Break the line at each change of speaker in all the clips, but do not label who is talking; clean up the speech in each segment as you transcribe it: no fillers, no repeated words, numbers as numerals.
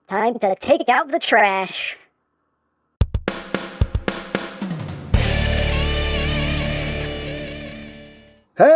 Time to take out the trash.
Hey!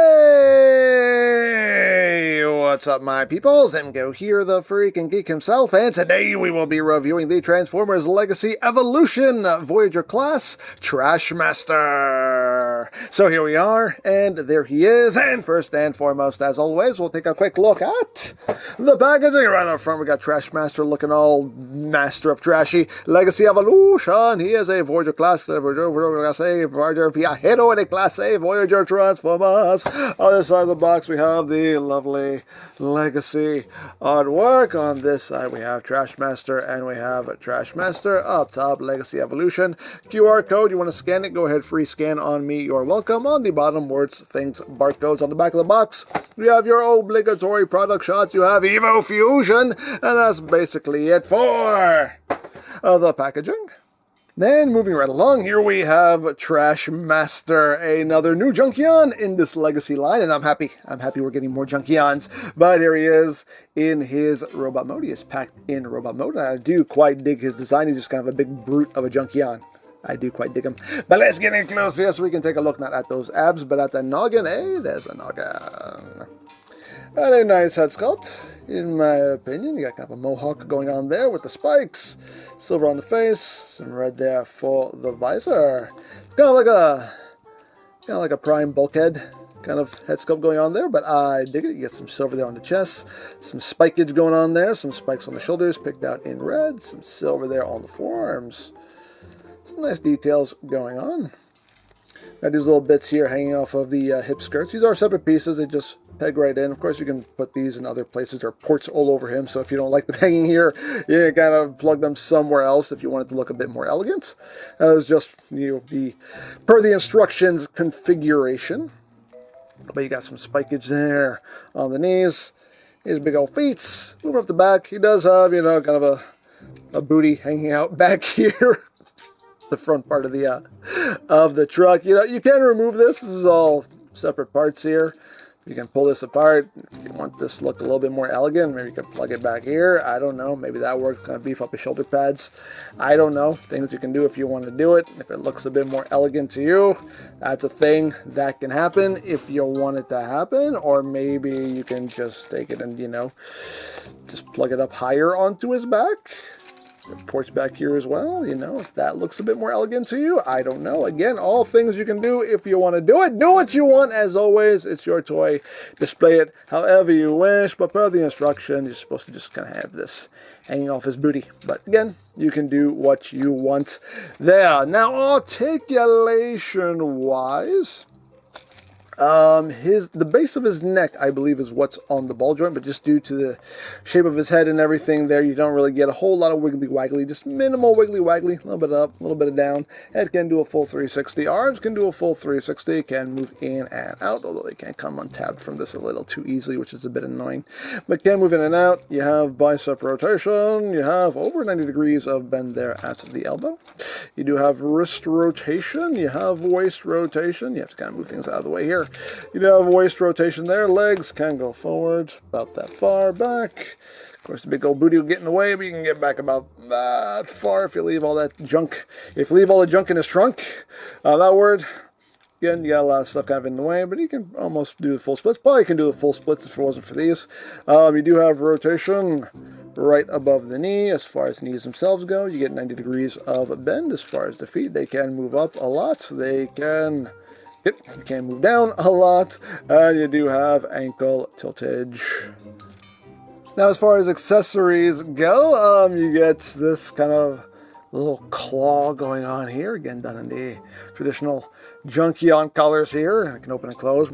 What's up, my peoples? EmGo here, the freaking geek himself, and today we will be reviewing the Transformers Legacy Evolution Voyager class Trashmaster. So here we are, and there he is, and first and foremost, as always, we'll take a quick look at the packaging. Right up front, we got Trashmaster looking all master of trashy. Legacy Evolution, he is a Voyager class, Voyager Viajero de Clase, Voyager Transformers. On this side of the box, we have the lovely Legacy artwork. On this side, we have Trashmaster, and we have Trashmaster. Up top, Legacy Evolution. QR code, you want to scan it, go ahead, free scan on me, you're welcome. On the bottom, words, things, barcodes. On the back of the box, you have your obligatory product shots. You have Evo Fusion, and that's basically it for the packaging. Then, moving right along, here we have Trashmaster, another new Junkion in this Legacy line, and I'm happy we're getting more Junkions. But here he is in his robot mode. He is packed in robot mode, and I do quite dig his design. He's just kind of a big brute of a Junkion. I do quite dig him. But let's get in close here so we can take a look not at those abs, but at the noggin. Hey, there's the noggin. And a nice head sculpt, in my opinion. You got kind of a mohawk going on there with the spikes. Silver on the face, some red there for the visor. It's kind of like a prime bulkhead kind of head sculpt going on there, but I dig it. You get some silver there on the chest, some spikeage going on there, some spikes on the shoulders picked out in red, some silver there on the forearms. Some nice details going on. Got these little bits here hanging off of the hip skirts. These are separate pieces. They just peg right in. Of course, you can put these in other places. There are ports all over him, so if you don't like them hanging here, you can kind of plug them somewhere else if you want it to look a bit more elegant. That is just, per the instructions configuration. But you got some spikeage there on the knees. His big old feet. Moving up the back, he does have, kind of a booty hanging out back here. The front part of the truck. You can remove this. This is all separate parts here. You can pull this apart. If you want this to look a little bit more elegant, maybe you can plug it back here. I don't know. Maybe that works. Kind of beef up his shoulder pads. I don't know. Things you can do if you want to do it. If it looks a bit more elegant to you, that's a thing that can happen if you want it to happen. Or maybe you can just take it and, just plug it up higher onto his back. Ports back here as well, if that looks a bit more elegant to you. I don't know. Again, all things you can do if you want to do it. Do what you want, as always. It's your toy. Display it however you wish, but per the instructions, you're supposed to just kind of have this hanging off his booty. But again, you can do what you want there. Now, articulation wise, the base of his neck, I believe, is what's on the ball joint, but just due to the shape of his head and everything there, you don't really get a whole lot of wiggly-waggly, just minimal wiggly-waggly, a little bit up, a little bit down. Head can do a full 360. Arms can do a full 360, can move in and out, although they can't come untabbed from this a little too easily, which is a bit annoying. But can move in and out. You have bicep rotation. You have over 90 degrees of bend there at the elbow. You do have wrist rotation. You have waist rotation. You have to kind of move things out of the way here. You do have waist rotation there. Legs can go forward about that far back. Of course, the big old booty will get in the way, but you can get back about that far if you leave all that junk. If you leave all the junk in his trunk, that word. Again, you got a lot of stuff kind of in the way, but you can almost do the full splits. Probably can do the full splits if it wasn't for these. You do have rotation right above the knee. As far as knees themselves go, you get 90 degrees of bend. As far as the feet, they can move up a lot. They can... Yep, you can move down a lot, and you do have ankle tiltage. Now, as far as accessories go, you get this kind of little claw going on here, again done in the traditional Junkion colors here. I can open and close.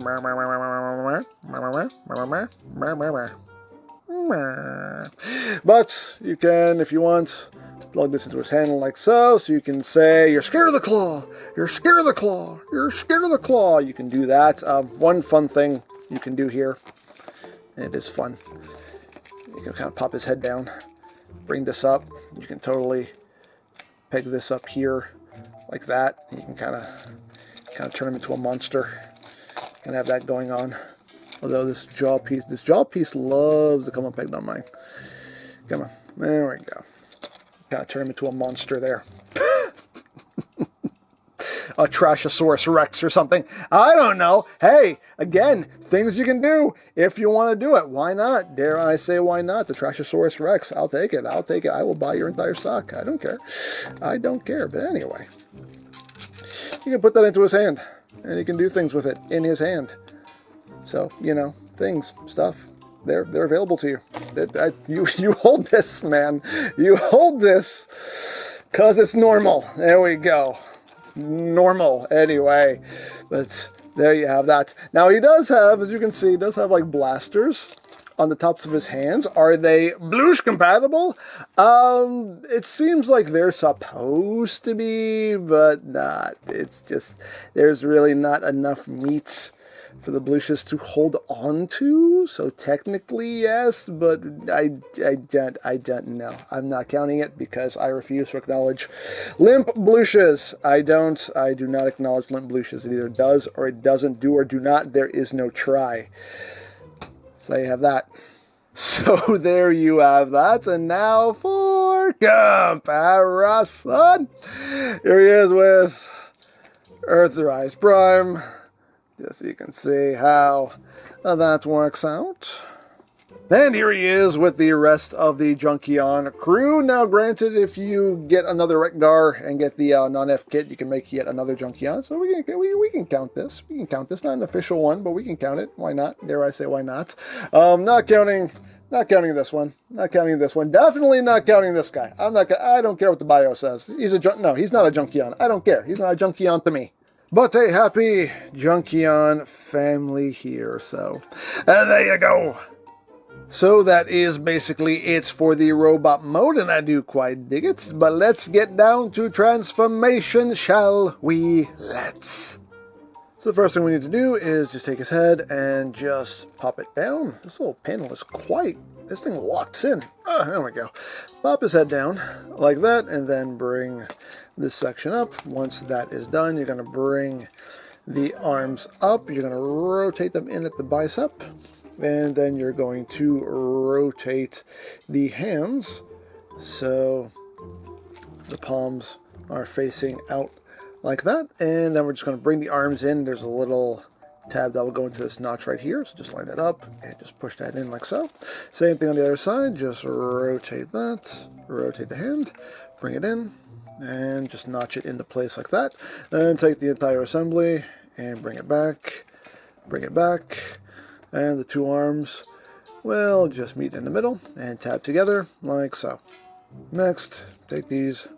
But you can, if you want, plug this into his handle like so you can say, you're scared of the claw, you're scared of the claw, you're scared of the claw. You can do that. One fun thing you can do here, it is fun, you can kind of pop his head down, bring this up, you can totally peg this up here like that. You can kind of turn him into a monster and have that going on. Although this jaw piece loves to come unpegged on mine. Come on. There we go. Kind of turn him into a monster there. A Trashosaurus Rex or something. I don't know. Hey, again, things you can do if you want to do it. Why not? Dare I say why not? The Trashosaurus Rex. I'll take it. I'll take it. I will buy your entire stock. I don't care. I don't care. But anyway, you can put that into his hand, and he can do things with it in his hand. So, you know, things, stuff, they're available to you. You hold this, man. You hold this, because it's normal. There we go. Normal, anyway. But there you have that. Now, he does have, as you can see, he does have, like, blasters on the tops of his hands. Are they Bloosh compatible? It seems like they're supposed to be, but not. It's just, there's really not enough meat for the Blooshes to hold on to. So technically, yes, but I don't know. I'm not counting it because I refuse to acknowledge limp Blooshes. I do not acknowledge limp Blooshes. It either does or it doesn't. Do or do not. There is no try. So you have that. So there you have that. And now for comparison. Here he is with Earthrise Prime. Just so you can see how that works out. And here he is with the rest of the Junkion crew. Now, granted, if you get another Rekgar and get the non-F kit, you can make yet another Junkion. So we can count this. We can count this. Not an official one, but we can count it. Why not? Dare I say why not? Not counting this one. Not counting this one. Definitely not counting this guy. I don't care what the bio says. He's not a Junkion. I don't care. He's not a Junkion to me. But a happy Junkion family here, so there you go. So that is basically it for the robot mode, and I do quite dig it. But let's get down to transformation, shall we? Let's. So the first thing we need to do is just take his head and just pop it down. This little panel is this thing locks in. Oh, there we go. Pop his head down like that, and then bring this section up. Once that is done, you're going to bring the arms up. You're going to rotate them in at the bicep. And then you're going to rotate the hands so the palms are facing out like that. And then we're just going to bring the arms in. There's a little tab that will go into this notch right here. So just line that up and just push that in like so. Same thing on the other side. Just rotate that. Rotate the hand. Bring it in. And just notch it into place like that. Then take the entire assembly and bring it back. Bring it back. And the two arms will just meet in the middle and tab together like so. Next, take these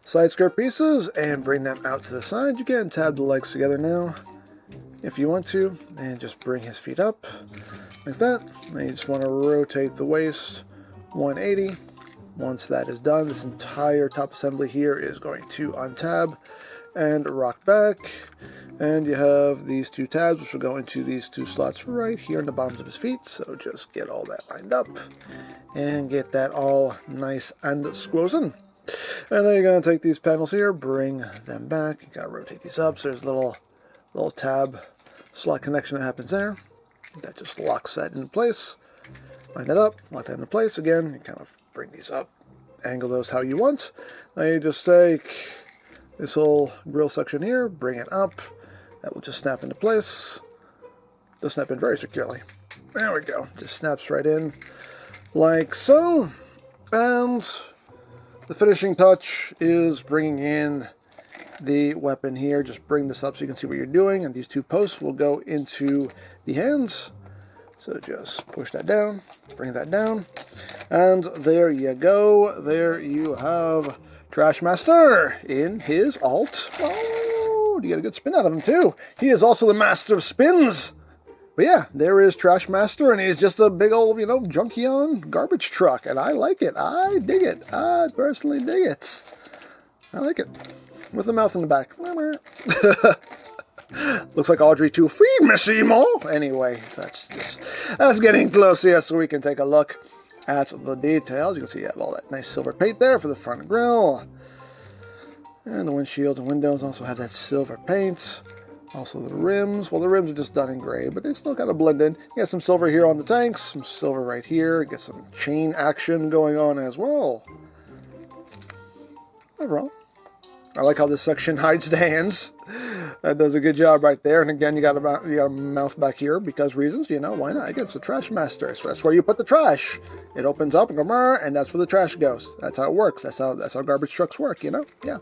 side skirt pieces and bring them out to the side. You can tab the legs together now if you want to, and just bring his feet up like that. And you just want to rotate the waist 180. Once that is done, this entire top assembly here is going to untab and rock back. And you have these two tabs, which will go into these two slots right here on the bottoms of his feet. So just get all that lined up and get that all nice and squozen. And then you're going to take these panels here, bring them back. You got to rotate these up. So there's a little tab slot connection that happens there. That just locks that into place. Line that up, lock that into place. Again, you kind of bring these up, angle those how you want. Then you just take this whole grill section here, bring it up. That will just snap into place. They'll snap in very securely. There we go. Just snaps right in like so. And the finishing touch is bringing in the weapon here. Just bring this up so you can see what you're doing. And these two posts will go into the hands. So just push that down, bring that down. And there you go. There you have Trashmaster in his alt. Oh, you get a good spin out of him too. He is also the master of spins. But yeah, there is Trashmaster, and he's just a big old, Junkion garbage truck. And I like it. I dig it. I personally dig it. I like it. With the mouth in the back. Looks like Audrey 2. Feed me, Seymour. Anyway, that's getting close here, so we can take a look at the details. You can see you have all that nice silver paint there for the front grille. And the windshield and windows also have that silver paint Also the rims, well the rims are just done in gray, but they still kind of blend in. You got some silver here on the tanks, some silver right here, get some chain action going on as well. Overall, I like how this section hides the hands. That does a good job right there. And again, you got a mouth back here because reasons, you know, why not? Again, it's the trash master. So that's where you put the trash. It opens up and goes, and that's where the trash goes. That's how it works. That's how garbage trucks work, you know? Yeah.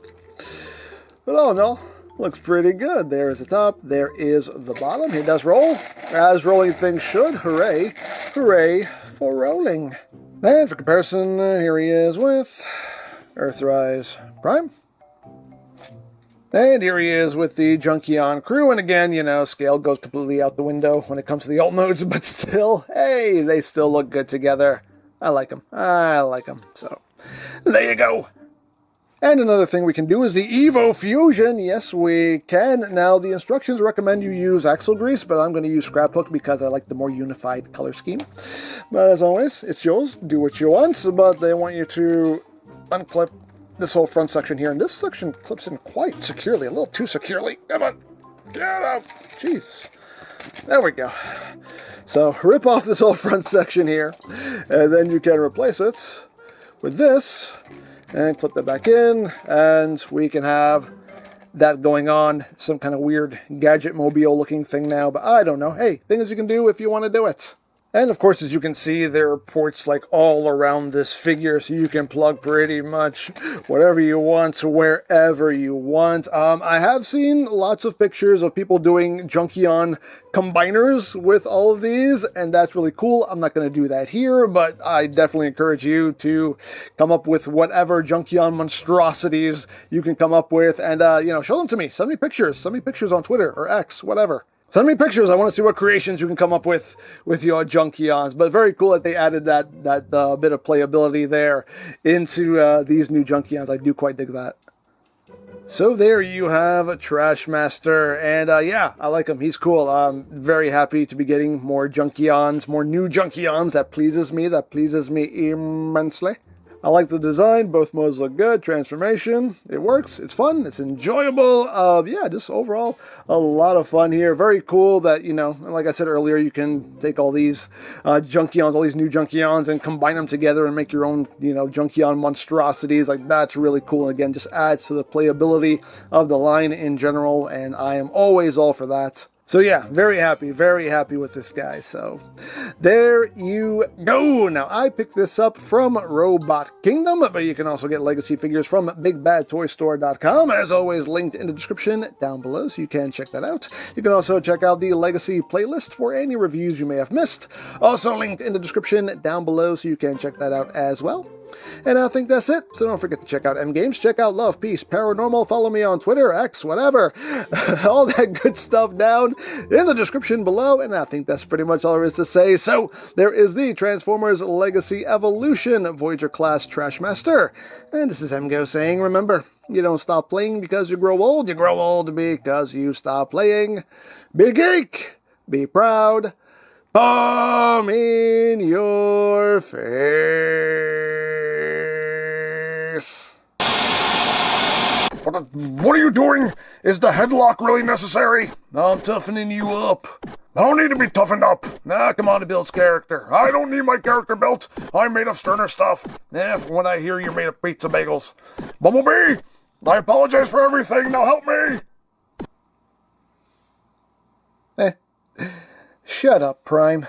But all in all, looks pretty good. There is the top. There is the bottom. He does roll, as rolling things should. Hooray. Hooray for rolling. And for comparison, here he is with Earthrise Prime. And here he is with the Junkion crew, and again, you know, scale goes completely out the window when it comes to the alt modes, but still, hey, they still look good together. I like them. I like them. So, there you go. And another thing we can do is the Evo Fusion. Yes, we can. Now, the instructions recommend you use axle grease, but I'm going to use scrapbook because I like the more unified color scheme. But as always, it's yours. Do what you want, but they want you to unclip this whole front section here, and this section clips in quite securely, a little too securely. Come on, get out. Jeez. There we go. So rip off this whole front section here, and then you can replace it with this, and clip that back in, and we can have that going on, some kind of weird gadget mobile looking thing now, but I don't know. Hey, things you can do if you want to do it. And of course, as you can see, there are ports like all around this figure, so you can plug pretty much whatever you want to wherever you want. I have seen lots of pictures of people doing Junkion combiners with all of these, and that's really cool. I'm not going to do that here, but I definitely encourage you to come up with whatever Junkion monstrosities you can come up with, and you know, show them to me. Send me pictures on Twitter or X, whatever. Send me pictures. I want to see what creations you can come up with your Junkions. But very cool that they added that bit of playability there into these new Junkions. I do quite dig that. So there you have a Trashmaster, and yeah, I like him. He's cool. I'm very happy to be getting more Junkions, more new Junkions. That pleases me. That pleases me immensely. I like the design. Both modes look good. Transformation, it works. It's fun. It's enjoyable. Yeah, just overall, a lot of fun here. Very cool that, you know, like I said earlier, you can take all these Junkions, all these new Junkions, and combine them together and make your own, you know, Junkion monstrosities. Like, that's really cool. And again, just adds to the playability of the line in general, and I am always all for that. So yeah, very happy with this guy. So there you go. Now, I picked this up from Robot Kingdom, but you can also get legacy figures from BigBadToyStore.com. As always, linked in the description down below, so you can check that out. You can also check out the legacy playlist for any reviews you may have missed. Also linked in the description down below, so you can check that out as well. And I think that's it, so don't forget to check out EmGo's, check out Love, Peace, Paranormal, follow me on Twitter, X, whatever, all that good stuff down in the description below, and I think that's pretty much all there is to say. So, there is the Transformers Legacy Evolution Voyager class Trashmaster, and this is EmGo saying, remember, you don't stop playing because you grow old because you stop playing. Be geek, be proud, bomb in your face. What are you doing? Is the headlock really necessary? I'm toughening you up. I don't need to be toughened up. Nah, come on to build character. I don't need my character built. I'm made of sterner stuff. From when I hear you're made of pizza bagels. Bumblebee, I apologize for everything. Now help me. Shut up, Prime.